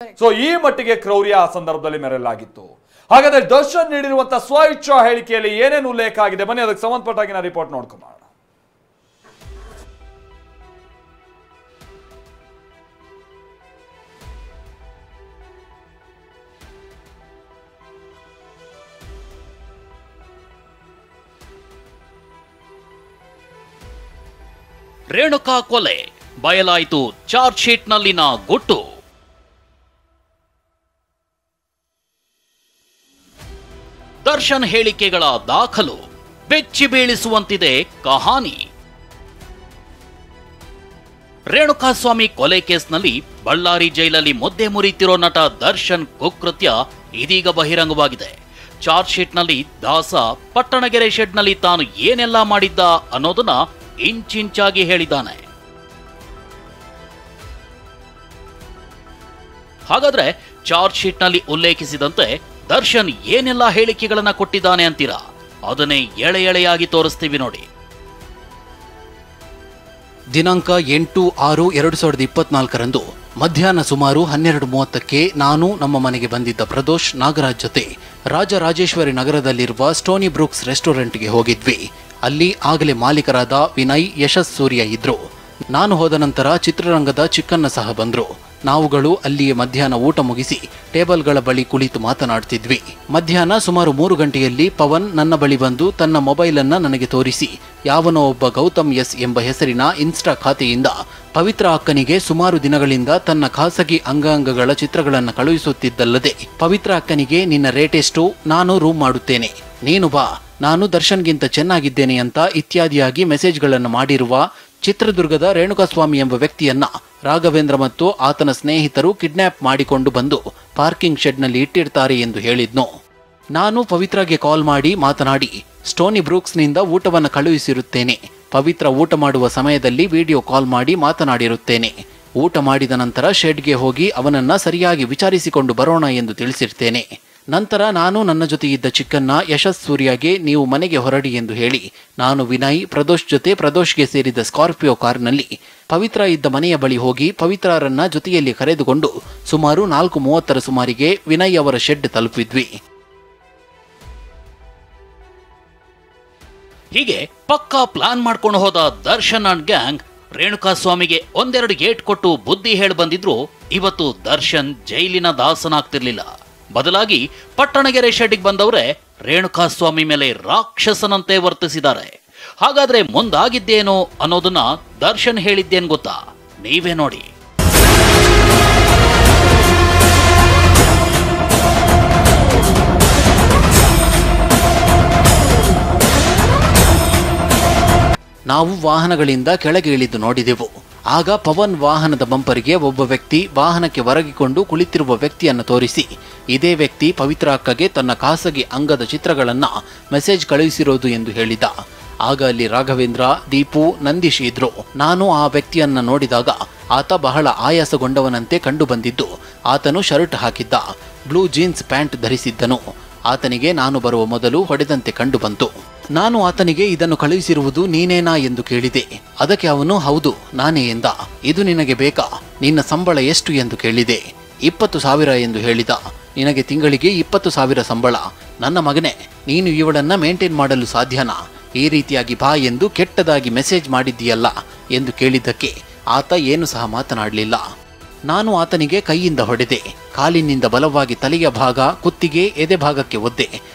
So ಈ ಮಟ್ಟಿಗೆ ಕ್ರೌರ್ಯ ಆ ಸಂದರ್ಭದಲ್ಲಿ ಮೆರೆಯಲಾಗಿತ್ತು. ಹಾಗಾದ್ರೆ ದರ್ಶನ್ ನೀಡಿರುವಂತಹ ಸ್ವಇಚ್ಛಾ ಹೇಳಿಕೆಯಲ್ಲಿ ಏನೇನು ಉಲ್ಲೇಖ ಆಗಿದೆ ಬನ್ನಿ ಅದಕ್ಕೆ ಸಂಬಂಧಪಟ್ಟಾಗಿನ ರಿಪೋರ್ಟ್ ನೋಡ್ಕೊಂಬರೋಣ. ರೇಣುಕಾ ಕೊಲೆ ಬಯಲಾಯಿತು, ಚಾರ್ಜ್ ಶೀಟ್ನಲ್ಲಿನ ಗುಟ್ಟು. ದರ್ಶನ್ ಹೇಳಿಕೆಗಳ ದಾಖಲು ಬೆಚ್ಚಿ ಬೀಳಿಸುವಂತಿದೆ ಕಹಾನಿ. ರೇಣುಕಾಸ್ವಾಮಿ ಕೊಲೆ ಕೇಸ್ನಲ್ಲಿ ಬಳ್ಳಾರಿ ಜೈಲಲ್ಲಿ ಮುದ್ದೆ ಮುರಿತಿರೋ ನಟ ದರ್ಶನ್ ಕುಕೃತ್ಯ ಇದೀಗ ಬಹಿರಂಗವಾಗಿದೆ. ಚಾರ್ಜ್ ಶೀಟ್ನಲ್ಲಿ ದಾಸ ಪಟ್ಟಣಗೆರೆ ಶೆಡ್ನಲ್ಲಿ ತಾನು ಏನೆಲ್ಲ ಮಾಡಿದ್ದ ಅನ್ನೋದನ್ನ ಇಂಚಿಂಚಾಗಿ ಹೇಳಿದ್ದಾನೆ. ಹಾಗಾದ್ರೆ ಚಾರ್ಜ್ ಶೀಟ್ನಲ್ಲಿ ಉಲ್ಲೇಖಿಸಿದಂತೆ ದರ್ಶನ್ ಏನೆಲ್ಲ ಹೇಳಿಕೆಗಳನ್ನ ಕೊಟ್ಟಿದ್ದಾನೆ ಅಂತೀರಾ? ಅದನ್ನೇ ಎಳೆ ಎಳೆಯಾಗಿ ತೋರಿಸ್ತೀವಿ ನೋಡಿ. ದಿನಾಂಕ 8/6/2024 ಮಧ್ಯಾಹ್ನ ಸುಮಾರು 12:30ಕ್ಕೆ ನಾನು ನಮ್ಮ ಮನೆಗೆ ಬಂದಿದ್ದ ಪ್ರದೋಷ್ ನಾಗರಾಜ್ ಜೊತೆ ರಾಜರಾಜೇಶ್ವರಿ ನಗರದಲ್ಲಿರುವ ಸ್ಟೋನಿ ಬ್ರೂಕ್ಸ್ ರೆಸ್ಟೋರೆಂಟ್ಗೆ ಹೋಗಿದ್ವಿ. ಅಲ್ಲಿ ಆಗಲೇ ಮಾಲೀಕರಾದ ವಿನಯ್, ಯಶಸ್ ಸೂರ್ಯ ಇದ್ರು. ನಾನು ಹೋದ ನಂತರ ಚಿತ್ರರಂಗದ ಚಿಕ್ಕಣ್ಣ ಸಹ ಬಂದ್ರು. ನಾವುಗಳು ಅಲ್ಲಿಯೇ ಮಧ್ಯಾಹ್ನ ಊಟ ಮುಗಿಸಿ ಟೇಬಲ್ಗಳ ಬಳಿ ಕುಳಿತು ಮಾತನಾಡ್ತಿದ್ವಿ. ಮಧ್ಯಾಹ್ನ ಸುಮಾರು 3 ಗಂಟೆಯಲ್ಲಿ ಪವನ್ ನನ್ನ ಬಳಿ ಬಂದು ತನ್ನ ಮೊಬೈಲ್ ಅನ್ನ ನನಗೆ ತೋರಿಸಿ ಯಾವನೋ ಒಬ್ಬ ಗೌತಮ್ ಎಸ್ ಎಂಬ ಹೆಸರಿನ ಇನ್ಸ್ಟಾ ಖಾತೆಯಿಂದ ಪವಿತ್ರ ಅಕ್ಕನಿಗೆ ಸುಮಾರು ದಿನಗಳಿಂದ ತನ್ನ ಖಾಸಗಿ ಅಂಗಾಂಗಗಳ ಚಿತ್ರಗಳನ್ನು ಕಳುಹಿಸುತ್ತಿದ್ದಲ್ಲದೆ, ಪವಿತ್ರ ಅಕ್ಕನಿಗೆ ನಿನ್ನ ರೇಟ್ ಎಷ್ಟು, ನಾನು ರೂಮ್ ಮಾಡುತ್ತೇನೆ, ನೀನು ಬಾ, ನಾನು ದರ್ಶನ್ಗಿಂತ ಚೆನ್ನಾಗಿದ್ದೇನೆ ಅಂತ ಇತ್ಯಾದಿಯಾಗಿ ಮೆಸೇಜ್ಗಳನ್ನು ಮಾಡಿರುವ ಚಿತ್ರದುರ್ಗದ ರೇಣುಕಾಸ್ವಾಮಿ ಎಂಬ ವ್ಯಕ್ತಿಯನ್ನ ರಾಘವೇಂದ್ರ ಮತ್ತು ಆತನ ಸ್ನೇಹಿತರು ಕಿಡ್ನಾಪ್ ಮಾಡಿಕೊಂಡು ಬಂದು ಪಾರ್ಕಿಂಗ್ ಶೆಡ್ನಲ್ಲಿ ಇಟ್ಟಿರ್ತಾರೆ ಎಂದು ಹೇಳಿದ್ನು. ನಾನು ಪವಿತ್ರಗೆ ಕಾಲ್ ಮಾಡಿ ಮಾತನಾಡಿ ಸ್ಟೋನಿ ಬ್ರೂಕ್ಸ್ನಿಂದ ಊಟವನ್ನು ಕಳುಹಿಸಿರುತ್ತೇನೆ. ಪವಿತ್ರ ಊಟ ಮಾಡುವ ಸಮಯದಲ್ಲಿ ವಿಡಿಯೋ ಕಾಲ್ ಮಾಡಿ ಮಾತನಾಡಿರುತ್ತೇನೆ. ಊಟ ಮಾಡಿದ ನಂತರ ಶೆಡ್ಗೆ ಹೋಗಿ ಅವನನ್ನ ಸರಿಯಾಗಿ ವಿಚಾರಿಸಿಕೊಂಡು ಬರೋಣ ಎಂದು ತಿಳಿಸಿರ್ತೇನೆ. ನಂತರ ನಾನು ನನ್ನ ಜೊತೆ ಇದ್ದ ಚಿಕ್ಕನ್ನ, ಯಶಸ್ ಸೂರ್ಯಗೆ ನೀವು ಮನೆಗೆ ಹೊರಡಿ ಎಂದು ಹೇಳಿ ನಾನು ವಿನಯ್, ಪ್ರದೋಷ್ ಜೊತೆ ಪ್ರದೋಷ್ಗೆ ಸೇರಿದ ಸ್ಕಾರ್ಪಿಯೋ ಕಾರ್ನಲ್ಲಿ ಪವಿತ್ರ ಇದ್ದ ಮನೆಯ ಬಳಿ ಹೋಗಿ ಪವಿತ್ರರನ್ನ ಜೊತೆಯಲ್ಲಿ ಕರೆದುಕೊಂಡು ಸುಮಾರು 4:30 ಸುಮಾರಿಗೆ ವಿನಯ್ ಅವರ ಶೆಡ್ ತಲುಪಿದ್ವಿ. ಹೀಗೆ ಪಕ್ಕಾ ಪ್ಲಾನ್ ಮಾಡ್ಕೊಂಡು ಹೋದ ದರ್ಶನ್ ಅಂಡ್ ಗ್ಯಾಂಗ್ ರೇಣುಕಾಸ್ವಾಮಿಗೆ ಒಂದೆರಡು ಗೇಟ್ ಕೊಟ್ಟು ಬುದ್ಧಿ ಹೇಳಿ ಬಂದಿದ್ರು ಇವತ್ತು ದರ್ಶನ್ ಜೈಲಿನ ದಾಸನಾಗ್ತಿರ್ಲಿಲ್ಲ. ಬದಲಾಗಿ ಪಟ್ಟಣಗೆರೆ ಶೆಡ್ಗೆ ಬಂದವರೇ ರೇಣುಕಾಸ್ವಾಮಿ ಮೇಲೆ ರಾಕ್ಷಸನಂತೆ ವರ್ತಿಸಿದ್ದಾರೆ. ಹಾಗಾದ್ರೆ ಮುಂದಾಗಿದ್ದೇನೋ ಅನ್ನೋದನ್ನ ದರ್ಶನ್ ಹೇಳಿದ್ದೇನು ಗೊತ್ತಾ? ನೀವೇ ನೋಡಿ. ನಾವು ವಾಹನಗಳಿಂದ ಕೆಳಗೆ ಇಳಿದು ನೋಡಿದೆವು. ಆಗ ಪವನ್ ವಾಹನದ ಬಂಪರಿಗೆ ಒಬ್ಬ ವ್ಯಕ್ತಿ ವಾಹನಕ್ಕೆ ಒರಗಿಕೊಂಡು ಕುಳಿತಿರುವ ವ್ಯಕ್ತಿಯನ್ನು ತೋರಿಸಿ ಇದೇ ವ್ಯಕ್ತಿ ಪವಿತ್ರ ಅಕ್ಕಗೆ ತನ್ನ ಖಾಸಗಿ ಅಂಗದ ಚಿತ್ರಗಳನ್ನ ಮೆಸೇಜ್ ಕಳುಹಿಸಿರೋದು ಎಂದು ಹೇಳಿದ. ಆಗ ಅಲ್ಲಿ ರಾಘವೇಂದ್ರ, ದೀಪು, ನಂದೀಶ್ ಇದ್ರು. ನಾನು ಆ ವ್ಯಕ್ತಿಯನ್ನ ನೋಡಿದಾಗ ಆತ ಬಹಳ ಆಯಾಸಗೊಂಡವನಂತೆ ಕಂಡು ಬಂದಿದ್ದು. ಆತನು ಶರ್ಟ್ ಹಾಕಿದ್ದ, ಬ್ಲೂ ಜೀನ್ಸ್ ಪ್ಯಾಂಟ್ ಧರಿಸಿದ್ದನು. ಆತನಿಗೆ ನಾನು ಬರುವ ಮೊದಲು ಹೊಡೆದಂತೆ ಕಂಡು ಬಂತು. ನಾನು ಆತನಿಗೆ ಇದನ್ನು ಕಳುಹಿಸಿರುವುದು ನೀನೇನಾ ಎಂದು ಕೇಳಿದೆ. ಅದಕ್ಕೆ ಅವನು ಹೌದು ನಾನೇ ಎಂದ. ಇದು ನಿನಗೆ ಬೇಕಾ? ನಿನ್ನ ಸಂಬಳ ಎಷ್ಟು ಎಂದು ಕೇಳಿದೆ. 20,000 ಎಂದು ಹೇಳಿದ. ನಿನಗೆ ತಿಂಗಳಿಗೆ 20,000 ಸಂಬಳ? ನನ್ನ ಮಗನೇ, ನೀನು ಇವಳನ್ನ ಮೇಂಟೈನ್ ಮಾಡಲು ಸಾಧ್ಯನಾ? ಈ ರೀತಿಯಾಗಿ ಬಾ ಎಂದು ಕೆಟ್ಟದಾಗಿ ಮೆಸೇಜ್ ಮಾಡಿದ್ದೀಯಲ್ಲ ಎಂದು ಕೇಳಿದ್ದಕ್ಕೆ ಆತ ಏನು ಸಹ ಮಾತನಾಡಲಿಲ್ಲ. ನಾನು ಆತನಿಗೆ ಕೈಯಿಂದ ಹೊಡೆದೆ. ಕಾಲಿನಿಂದ ಬಲವಾಗಿ ತಲೆಯ ಭಾಗ, ಕುತ್ತಿಗೆ, ಎದೆ ಭಾಗಕ್ಕೆ ಒದ್ದೆ.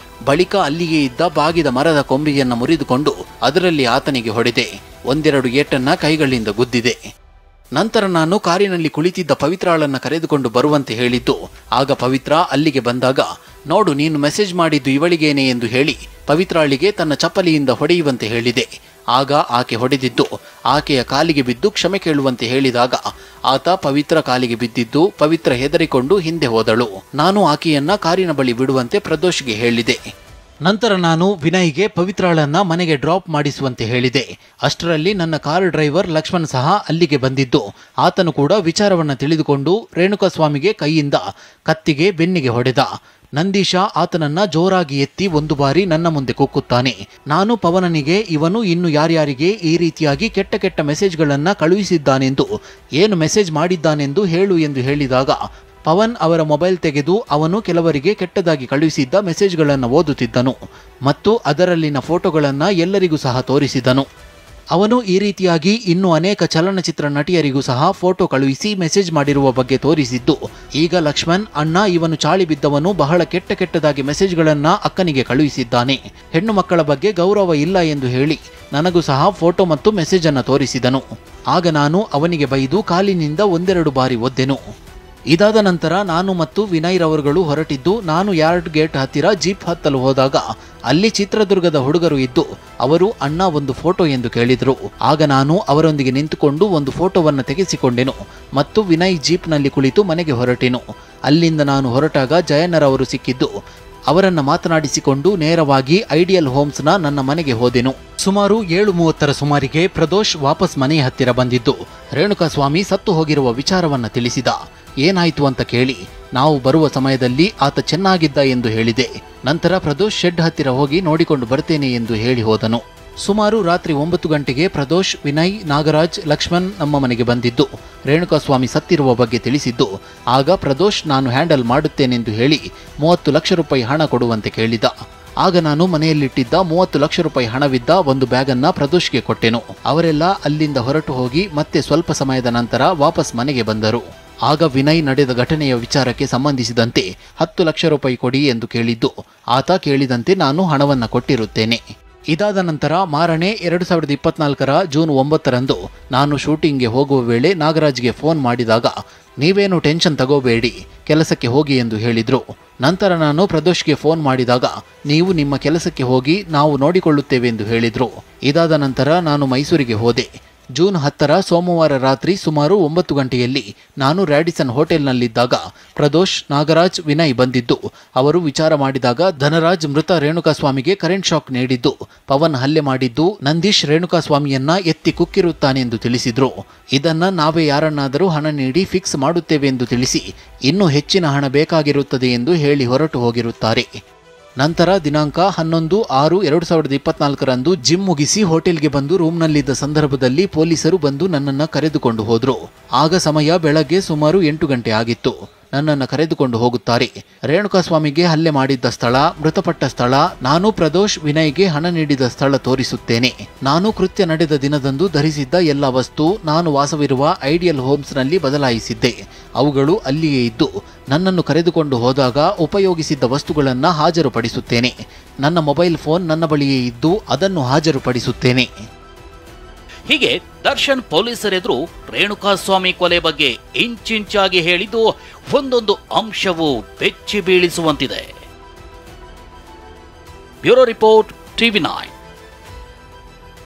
ಬಳಿಕ ಅಲ್ಲಿಯೇ ಇದ್ದ ಬಾಗಿದ ಮರದ ಕೊಂಬೆಯನ್ನು ಮುರಿದುಕೊಂಡು ಅದರಲ್ಲಿ ಆತನಿಗೆ ಹೊಡೆದೆ. ಒಂದೆರಡು ಏಟನ್ನ ಕೈಗಳಿಂದ ಗುದ್ದಿದೆ. ನಂತರ ನಾನು ಕಾರಿನಲ್ಲಿ ಕುಳಿತಿದ್ದ ಪವಿತ್ರಾಳನ್ನ ಕರೆದುಕೊಂಡು ಬರುವಂತೆ ಹೇಳಿದ್ದು. ಆಗ ಪವಿತ್ರ ಅಲ್ಲಿಗೆ ಬಂದಾಗ ನೋಡು ನೀನು ಮೆಸೇಜ್ ಮಾಡಿದ್ದು ಇವಳಿಗೇನೆ ಎಂದು ಹೇಳಿ ಪವಿತ್ರಾಳಿಗೆ ತನ್ನ ಚಪ್ಪಲಿಯಿಂದ ಹೊಡೆಯುವಂತೆ ಹೇಳಿದೆ. ಆಗ ಆಕೆ ಹೊಡೆದಿದ್ದು ಆಕೆಯ ಕಾಲಿಗೆ ಬಿದ್ದು ಕ್ಷಮೆ ಕೇಳುವಂತೆ ಹೇಳಿದಾಗ ಆತ ಪವಿತ್ರ ಕಾಲಿಗೆ ಬಿದ್ದಿದ್ದು ಪವಿತ್ರ ಹೆದರಿಕೊಂಡು ಹಿಂದೆ ಹೋದಳು. ನಾನು ಆಕೆಯನ್ನ ಕಾರಿನ ಬಳಿ ಬಿಡುವಂತೆ ಪ್ರದೋಷ್ಗೆ ಹೇಳಿದೆ. ನಂತರ ನಾನು ವಿನಯ್ಗೆ ಪವಿತ್ರಾಳನ್ನ ಮನೆಗೆ ಡ್ರಾಪ್ ಮಾಡಿಸುವಂತೆ ಹೇಳಿದೆ. ಅಷ್ಟರಲ್ಲಿ ನನ್ನ ಕಾರ್ ಡ್ರೈವರ್ ಲಕ್ಷ್ಮಣ್ ಸಹ ಅಲ್ಲಿಗೆ ಬಂದಿದ್ದು ಆತನು ಕೂಡ ವಿಚಾರವನ್ನು ತಿಳಿದುಕೊಂಡು ರೇಣುಕಾಸ್ವಾಮಿಗೆ ಕೈಯಿಂದ ಕತ್ತಿಗೆ ಬೆನ್ನಿಗೆ ಹೊಡೆದ. ನಂದೀಶ ಆತನನ್ನ ಜೋರಾಗಿ ಎತ್ತಿ ಒಂದು ಬಾರಿ ನನ್ನ ಮುಂದೆ ಕುಕ್ಕುತ್ತಾನೆ. ನಾನು ಪವನನಿಗೆ ಇವನು ಇನ್ನು ಯಾರ್ಯಾರಿಗೆ ಈ ರೀತಿಯಾಗಿ ಕೆಟ್ಟ ಕೆಟ್ಟ ಮೆಸೇಜ್ಗಳನ್ನ ಕಳುಹಿಸಿದ್ದಾನೆಂದು, ಏನು ಮೆಸೇಜ್ ಮಾಡಿದ್ದಾನೆಂದು ಹೇಳು ಎಂದು ಹೇಳಿದಾಗ ಪವನ್ ಅವರ ಮೊಬೈಲ್ ತೆಗೆದು ಅವನು ಕೆಲವರಿಗೆ ಕೆಟ್ಟದಾಗಿ ಕಳುಹಿಸಿದ್ದ ಮೆಸೇಜ್ಗಳನ್ನು ಓದುತ್ತಿದ್ದನು ಮತ್ತು ಅದರಲ್ಲಿನ ಫೋಟೋಗಳನ್ನು ಎಲ್ಲರಿಗೂ ಸಹ ತೋರಿಸಿದನು. ಅವನು ಈ ರೀತಿಯಾಗಿ ಇನ್ನೂ ಅನೇಕ ಚಲನಚಿತ್ರ ನಟಿಯರಿಗೂ ಸಹ ಫೋಟೋ ಕಳುಹಿಸಿ ಮೆಸೇಜ್ ಮಾಡಿರುವ ಬಗ್ಗೆ ತೋರಿಸಿದ್ದು, ಈಗ ಲಕ್ಷ್ಮಣ್ ಅಣ್ಣ ಇವನು ಚಾಳಿ ಬಿದ್ದವನು ಬಹಳ ಕೆಟ್ಟದಾಗಿ ಮೆಸೇಜ್ಗಳನ್ನ ಅಕ್ಕನಿಗೆ ಕಳುಹಿಸಿದ್ದಾನೆ, ಹೆಣ್ಣು ಮಕ್ಕಳ ಬಗ್ಗೆ ಗೌರವ ಇಲ್ಲ ಎಂದು ಹೇಳಿ ನನಗೂ ಸಹ ಫೋಟೋ ಮತ್ತು ಮೆಸೇಜ್ ಅನ್ನು ತೋರಿಸಿದನು. ಆಗ ನಾನು ಅವನಿಗೆ ಬೈದು ಕಾಲಿನಿಂದ ಒಂದೆರಡು ಬಾರಿ ಒದ್ದೆನು. ಇದಾದ ನಂತರ ನಾನು ಮತ್ತು ವಿನಯ್ ರವರುಗಳು ಹೊರಟಿದ್ದು, ನಾನು ಯಾರ್ಡ್ ಗೇಟ್ ಹತ್ತಿರ ಜೀಪ್ ಹತ್ತಲು ಹೋದಾಗ ಅಲ್ಲಿ ಚಿತ್ರದುರ್ಗದ ಹುಡುಗರು ಇದ್ದು ಅವರು ಅಣ್ಣ ಒಂದು ಫೋಟೋ ಎಂದು ಕೇಳಿದರು. ಆಗ ನಾನು ಅವರೊಂದಿಗೆ ನಿಂತುಕೊಂಡು ಒಂದು ಫೋಟೋವನ್ನು ತೆಗೆಸಿಕೊಂಡೆನು ಮತ್ತು ವಿನಯ್ ಜೀಪ್ನಲ್ಲಿ ಕುಳಿತು ಮನೆಗೆ ಹೊರಟೆನು. ಅಲ್ಲಿಂದ ನಾನು ಹೊರಟಾಗ ಜಯಣ್ಣರವರು ಸಿಕ್ಕಿದ್ದು, ಅವರನ್ನ ಮಾತನಾಡಿಸಿಕೊಂಡು ನೇರವಾಗಿ ಐಡಿಯಲ್ ಹೋಮ್ಸ್ನ ನನ್ನ ಮನೆಗೆ ಹೋದೆನು. ಸುಮಾರು 7:30 ಸುಮಾರಿಗೆ ಪ್ರದೋಷ್ ವಾಪಸ್ ಮನೆ ಹತ್ತಿರ ಬಂದಿದ್ದು ರೇಣುಕಾಸ್ವಾಮಿ ಸತ್ತು ಹೋಗಿರುವ ವಿಚಾರವನ್ನ ತಿಳಿಸಿದ. ಏನಾಯ್ತು ಅಂತ ಕೇಳಿ ನಾವು ಬರುವ ಸಮಯದಲ್ಲಿ ಆತ ಚೆನ್ನಾಗಿದ್ದ ಎಂದು ಹೇಳಿದೆ. ನಂತರ ಪ್ರದೋಷ್ ಶೆಡ್ ಹತ್ತಿರ ಹೋಗಿ ನೋಡಿಕೊಂಡು ಬರ್ತೇನೆ ಎಂದು ಹೇಳಿ ಹೋದನು. ಸುಮಾರು ರಾತ್ರಿ 9 ಗಂಟೆಗೆ ಪ್ರದೋಷ್, ವಿನಯ್, ನಾಗರಾಜ್, ಲಕ್ಷ್ಮಣ್ ನಮ್ಮ ಮನೆಗೆ ಬಂದಿದ್ದು ರೇಣುಕಾಸ್ವಾಮಿ ಸತ್ತಿರುವ ಬಗ್ಗೆ ತಿಳಿಸಿದ್ದು. ಆಗ ಪ್ರದೋಷ್ ನಾನು ಹ್ಯಾಂಡಲ್ ಮಾಡುತ್ತೇನೆಂದು ಹೇಳಿ 30 ಲಕ್ಷ ರೂಪಾಯಿ ಹಣ ಕೊಡುವಂತೆ ಕೇಳಿದ. ಆಗ ನಾನು ಮನೆಯಲ್ಲಿಟ್ಟಿದ್ದ 30 ಲಕ್ಷ ರೂಪಾಯಿ ಹಣವಿದ್ದ ಒಂದು ಬ್ಯಾಗನ್ನ ಪ್ರದೋಷ್ಗೆ ಕೊಟ್ಟೆನು. ಅವರೆಲ್ಲ ಅಲ್ಲಿಂದ ಹೊರಟು ಹೋಗಿ ಮತ್ತೆ ಸ್ವಲ್ಪ ಸಮಯದ ನಂತರ ವಾಪಸ್ ಮನೆಗೆ ಬಂದರು. ಆಗ ವಿನಯ್ ನಡೆದ ಘಟನೆಯ ವಿಚಾರಕ್ಕೆ ಸಂಬಂಧಿಸಿದಂತೆ 10 ಲಕ್ಷ ರೂಪಾಯಿ ಕೊಡಿ ಎಂದು ಕೇಳಿದ್ದು, ಆತ ಕೇಳಿದಂತೆ ನಾನು ಹಣವನ್ನು ಕೊಟ್ಟಿರುತ್ತೇನೆ. ಇದಾದ ನಂತರ ಮಾರನೇ 2024ರ ಜೂನ್ 9ರಂದು ನಾನು ಶೂಟಿಂಗ್ಗೆ ಹೋಗುವ ವೇಳೆ ನಾಗರಾಜ್ಗೆ ಫೋನ್ ಮಾಡಿದಾಗ, ನೀವೇನು ಟೆನ್ಷನ್ ತಗೋಬೇಡಿ, ಕೆಲಸಕ್ಕೆ ಹೋಗಿ ಎಂದು ಹೇಳಿದ್ರು. ನಂತರ ನಾನು ಪ್ರದೋಷ್ಗೆ ಫೋನ್ ಮಾಡಿದಾಗ, ನೀವು ನಿಮ್ಮ ಕೆಲಸಕ್ಕೆ ಹೋಗಿ ನಾವು ನೋಡಿಕೊಳ್ಳುತ್ತೇವೆ ಎಂದು ಹೇಳಿದ್ರು. ಇದಾದ ನಂತರ ನಾನು ಮೈಸೂರಿಗೆ ಹೋದೆ. ಜೂನ್ 10ರ ಸೋಮವಾರ ರಾತ್ರಿ ಸುಮಾರು 9 ಗಂಟೆಯಲ್ಲಿ ನಾನು ರ್ಯಾಡಿಸನ್ ಹೋಟೆಲ್ನಲ್ಲಿದ್ದಾಗ ಪ್ರದೋಷ್, ನಾಗರಾಜ್, ವಿನಯ್ ಬಂದಿದ್ದು. ಅವರು ವಿಚಾರ ಮಾಡಿದಾಗ ಧನರಾಜ್ ಮೃತ ರೇಣುಕಾಸ್ವಾಮಿಗೆ ಕರೆಂಟ್ ಶಾಕ್ ನೀಡಿದ್ದು, ಪವನ್ ಹಲ್ಲೆ ಮಾಡಿದ್ದು, ನಂದೀಶ್ ರೇಣುಕಾಸ್ವಾಮಿಯನ್ನ ಎತ್ತಿ ಕುಕ್ಕಿರುತ್ತಾನೆಂದು ತಿಳಿಸಿದ್ರು. ಇದನ್ನ ನಾವೇ ಯಾರನ್ನಾದರೂ ಹಣ ನೀಡಿ ಫಿಕ್ಸ್ ಮಾಡುತ್ತೇವೆ ಎಂದು ತಿಳಿಸಿ ಇನ್ನೂ ಹೆಚ್ಚಿನ ಹಣ ಬೇಕಾಗಿರುತ್ತದೆ ಎಂದು ಹೇಳಿ ಹೊರಟು ಹೋಗಿರುತ್ತಾರೆ. ನಂತರ ದಿನಾಂಕ 11/6/2024ರಂದು ಜಿಮ್ ಮುಗಿಸಿ ಹೋಟೆಲ್ಗೆ ಬಂದು ರೂಮ್ನಲ್ಲಿದ್ದ ಸಂದರ್ಭದಲ್ಲಿ ಪೊಲೀಸರು ಬಂದು ನನ್ನನ್ನು ಕರೆದುಕೊಂಡು ಹೋದರು. ಆಗ ಸಮಯ ಬೆಳಗ್ಗೆ ಸುಮಾರು 8 ಗಂಟೆ ಆಗಿತ್ತು. ನನ್ನನ್ನು ಕರೆದುಕೊಂಡು ಹೋಗುತ್ತಾರೆ. ರೇಣುಕಾಸ್ವಾಮಿಗೆ ಹಲ್ಲೆ ಮಾಡಿದ್ದ ಸ್ಥಳ, ಮೃತಪಟ್ಟ ಸ್ಥಳ, ನಾನು ಪ್ರದೋಷ್, ವಿನಯ್ಗೆ ಹಣ ನೀಡಿದ ಸ್ಥಳ ತೋರಿಸುತ್ತೇನೆ. ನಾನು ಕೃತ್ಯ ನಡೆದ ದಿನದಂದು ಧರಿಸಿದ್ದ ಎಲ್ಲ ವಸ್ತು ನಾನು ವಾಸವಿರುವ ಐಡಿಯಲ್ ಹೋಮ್ಸ್ನಲ್ಲಿ ಬದಲಾಯಿಸಿದ್ದೆ. ಅವುಗಳು ಅಲ್ಲಿಯೇ ಇದ್ದು ನನ್ನನ್ನು ಕರೆದುಕೊಂಡು ಹೋದಾಗ ಉಪಯೋಗಿಸಿದ್ದ ವಸ್ತುಗಳನ್ನು ಹಾಜರುಪಡಿಸುತ್ತೇನೆ. ನನ್ನ ಮೊಬೈಲ್ ಫೋನ್ ನನ್ನ ಬಳಿಯೇ ಇದ್ದು ಅದನ್ನು ಹಾಜರುಪಡಿಸುತ್ತೇನೆ. ಹೀಗೆ ದರ್ಶನ್ ಪೊಲೀಸರೆದುರು ರೇಣುಕಾಸ್ವಾಮಿ ಕೊಲೆ ಬಗ್ಗೆ ಇಂಚಿಂಚಾಗಿ ಹೇಳಿದ್ದು ಒಂದೊಂದು ಅಂಶವು ಬೆಚ್ಚಿ ಬೀಳಿಸುವಂತಿದೆ. Bureau report, TV9.